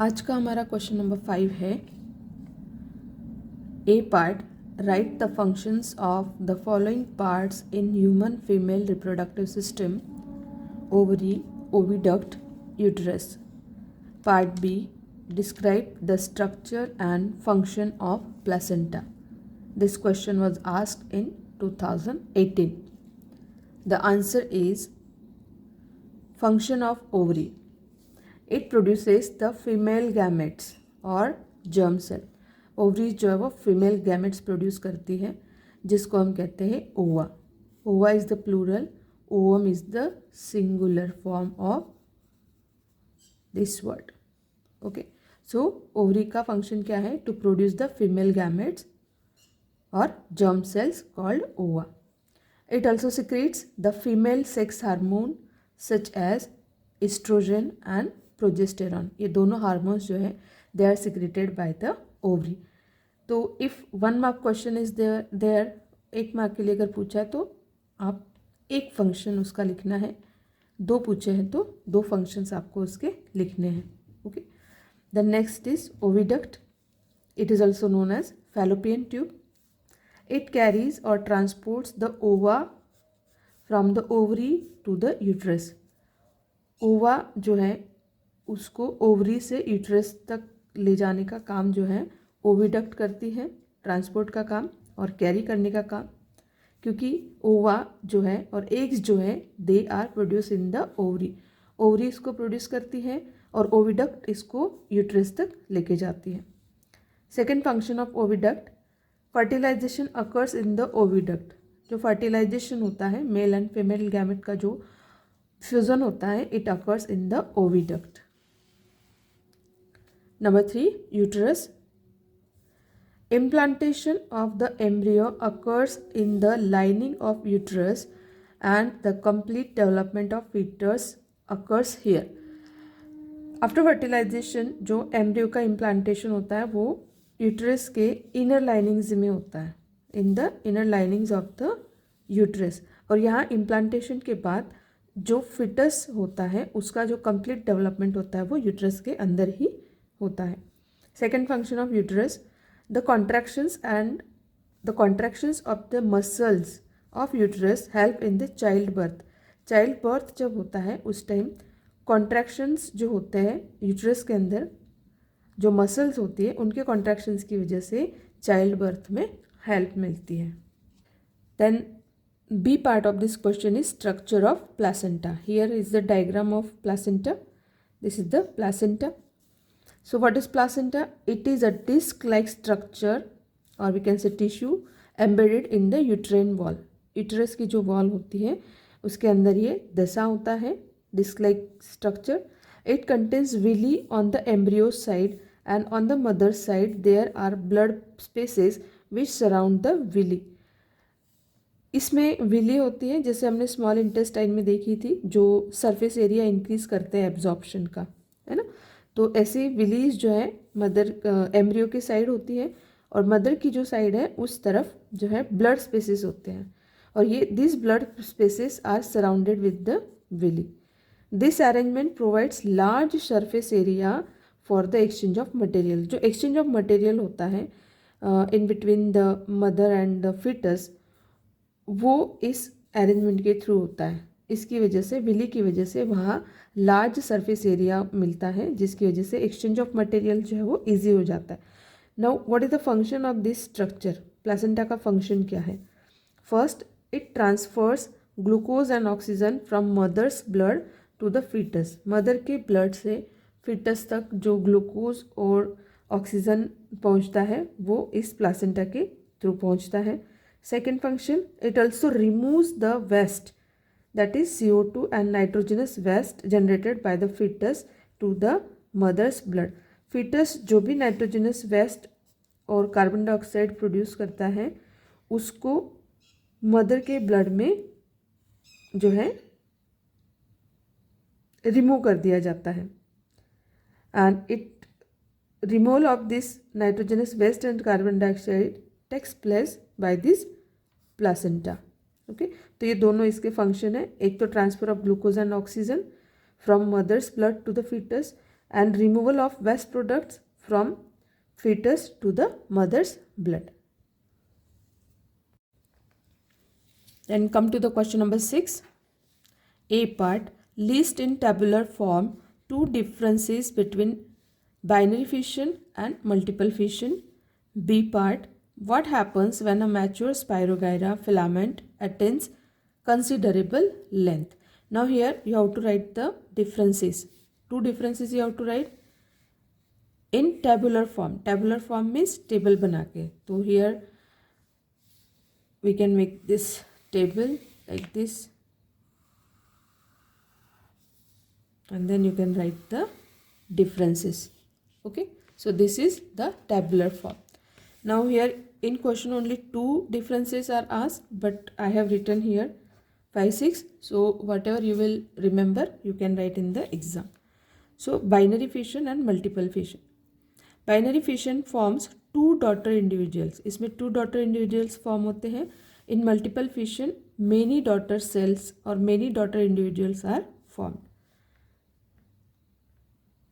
आज का हमारा क्वेश्चन नंबर 5 है A part, write the functions of the following parts in human female reproductive system, ovary, oviduct, uterus. Part B, describe the structure and function of placenta. This question was asked in 2018. The answer is function of ovary. It produces the female gametes or germ cell. Ovaries जो है वो female gametes produce करती है जिसको हम कहते हैं ova. Ova is the plural, ovum is the singular form of this word. Okay, so ovary का फंक्शन क्या है? To produce the female gametes or germ cells called ova. It also secretes the female sex hormone such as estrogen and progesterone. ये दोनों hormones जो है they are secreted by the ovary. तो if 1 mark question is there 1 mark के लिए अगर पूछा है तो आप एक फंक्शन उसका लिखना है, 2 पूछे हैं तो 2 फंक्शंस आपको उसके लिखने हैं. Okay, the next is oviduct. It is also known as fallopian tube. It carries or transports the ova from the ovary to the uterus. ओवा जो है उसको ओवरी से यूट्रस तक ले जाने का काम जो है ओविडक्ट करती है, ट्रांसपोर्ट का काम और कैरी करने का काम. क्योंकि ओवा जो है और एग्स जो है they are produce in the ovary. Ovary इसको प्रोड्यूस करती है और ओविडक्ट इसको यूट्रस तक लेके जाती है. Second function of oviduct, fertilisation occurs in the oviduct. जो फर्टिलाइजेशन होता है मेल एंड फीमेल गैमेट का जो फ्यूजन होता है it occurs in the oviduct. Number 3, uterus. Implantation of the embryo occurs in the lining of uterus and the complete development of foetus occurs here. After fertilisation जो embryo का implantation होता है वो uterus के inner linings में होता है, in the inner linings of the uterus. और यहाँ इम्प्लांटेशन के बाद जो फिटस होता है उसका जो कंप्लीट डेवलपमेंट होता है वो यूट्रस के अंदर ही होता है. Second function of uterus, the contractions of the muscles of uterus help in the child birth. Child birth जब होता है उस टाइम कॉन्ट्रैक्शंस जो होते हैं यूट्रस के अंदर जो मसल्स होती है उनके कॉन्ट्रैक्शंस की वजह से चाइल्ड बर्थ में हेल्प मिलती है. Then B part of this question is structure of placenta. Here is the diagram of placenta. This is the placenta. So what is placenta? It is a disc like structure और we can say tissue embedded in the uterine wall. Uterus की जो wall होती है उसके अंदर ये दसा होता है, disc like structure. It contains villi on the embryo side and on the mother's side there are blood spaces which surround the villi. इसमें विली होती है जैसे हमने स्मॉल इंटेस्टाइन में देखी थी जो सरफेस एरिया इंक्रीज करते हैं एब्जॉर्प्शन का, है ना. तो ऐसे विलीज जो है मदर एम्ब्रियो की साइड होती है और मदर की जो साइड है उस तरफ जो है ब्लड स्पेसेस होते हैं और ये this blood spaces are surrounded with the villi. This arrangement provides large surface area for the exchange of material. जो exchange of material होता है in between the mother and the fetus वो इस arrangement के थ्रू होता है. इसकी वजह से विली की वजह से वहाँ large surface area मिलता है जिसकी वजह से exchange of material जो है वो easy हो जाता है. Now what is the function of this structure? Placenta का function क्या है? First, it transfers glucose and oxygen from mother's blood to the foetus. Mother के ब्लड से फीटस तक जो ग्लूकोज और ऑक्सीजन पहुंचता है वो इस प्लासेंटा के थ्रू पहुंचता है. Second function, it also removes the waste that is CO2 and nitrogenous waste generated by the foetus to the mother's blood. Foetus जो भी नाइट्रोजनस वेस्ट और कार्बन डाइऑक्साइड प्रोड्यूस करता है उसको मदर के ब्लड में जो है रिमूव कर दिया जाता है. And it removal of this nitrogenous waste and carbon dioxide takes place by this placenta. Okay, तो ये दोनों इसके फंक्शन है. एक तो transfer of glucose and oxygen from mother's blood to the foetus and removal of waste products from fetus to the mother's blood. Then come to the question number 6. A part, list in tabular form two differences between binary fission and multiple fission. B part, what happens when a mature Spirogyra filament attains considerable length? Now here you have to write the differences. Two differences you have to write in tabular form. Tabular form means table बना के. So here we can make this table like this, and then you can write the differences. Okay, so this is the tabular form. Now here in question only two differences are asked, but I have written here 5, 6. So whatever you will remember, you can write in the exam. So binary fission and multiple fission. Binary fission forms two daughter individuals. इसमें two daughter individuals form होते हैं. In multiple fission, many daughter cells or many daughter individuals are formed.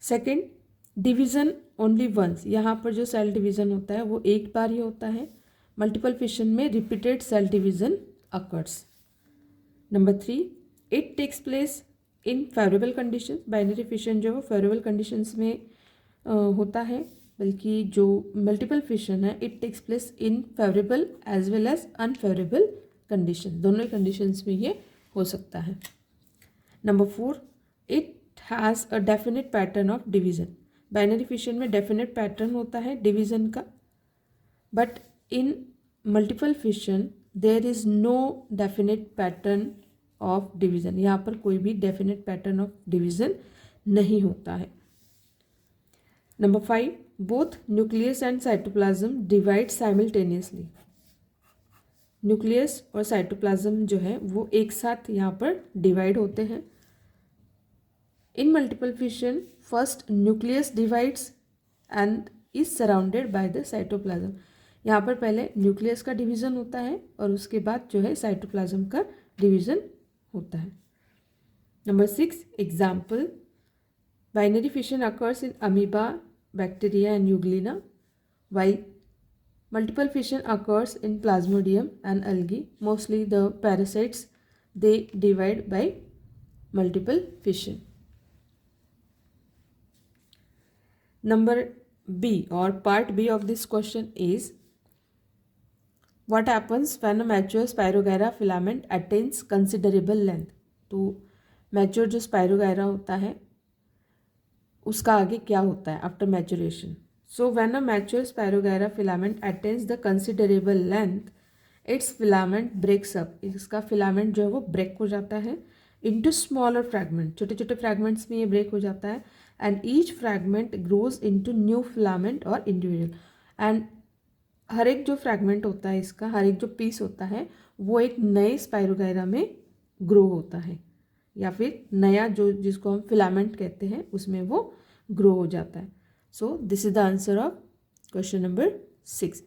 Second, division only once. यहाँ पर जो cell division होता है वो एक बार ही होता है. मल्टीपल फिशन में repeated cell division occurs. Number 3, it takes place in favourable condition. Binary fission जो है वो फेवरेबल कंडीशंस में होता है, बल्कि जो मल्टीपल फिशन है it takes place in favourable as well as unfavourable condition. दोनों कंडीशंस में ये हो सकता है. Number 4, it has a definite pattern of division. Binary fission में डेफिनेट पैटर्न होता है डिवीज़न का, but in multiple fission there is no definite pattern of division. यहाँ पर कोई भी डेफिनेट पैटर्न ऑफ डिवीज़न नहीं होता है. Number 5, both nucleus and cytoplasm divide simultaneously. Nucleus और साइटोप्लाज्म जो है वो एक साथ यहाँ पर डिवाइड होते हैं. इन multiple fission first nucleus divides and is surrounded by the cytoplasm. यहाँ पर पहले न्यूक्लियस का डिवीज़न होता है और उसके बाद जो है साइटोप्लाज्म का डिवीज़न होता है. Number 6, example. Binary fission occurs in amoeba, bacteria and euglena, while multiple fission occurs in plasmodium and algae. Mostly the parasites, they divide by multiple fission. Number B or part B of this question is, what happens when a mature Spirogyra filament attains considerable length? तो mature जो Spirogyra होता है उसका आगे क्या होता है after maturation. So when a mature spirogyra filament attains the considerable length, its filament breaks up. इसका फिलामेंट जो है वो ब्रेक हो जाता है इनटू स्मॉलर फ्रैगमेंट. छोटे छोटे फ्रैगमेंट्स में ये ब्रेक हो जाता है and each fragment grows into new filament और इंडिविजुअल. एंड हर एक जो फ्रैगमेंट होता है इसका, हर एक जो पीस होता है वो एक नए स्पायरोगायरा में ग्रो होता है, या फिर नया जो जिसको हम फिलामेंट कहते हैं उसमें वो ग्रो हो जाता है. So this is the answer of question number 6.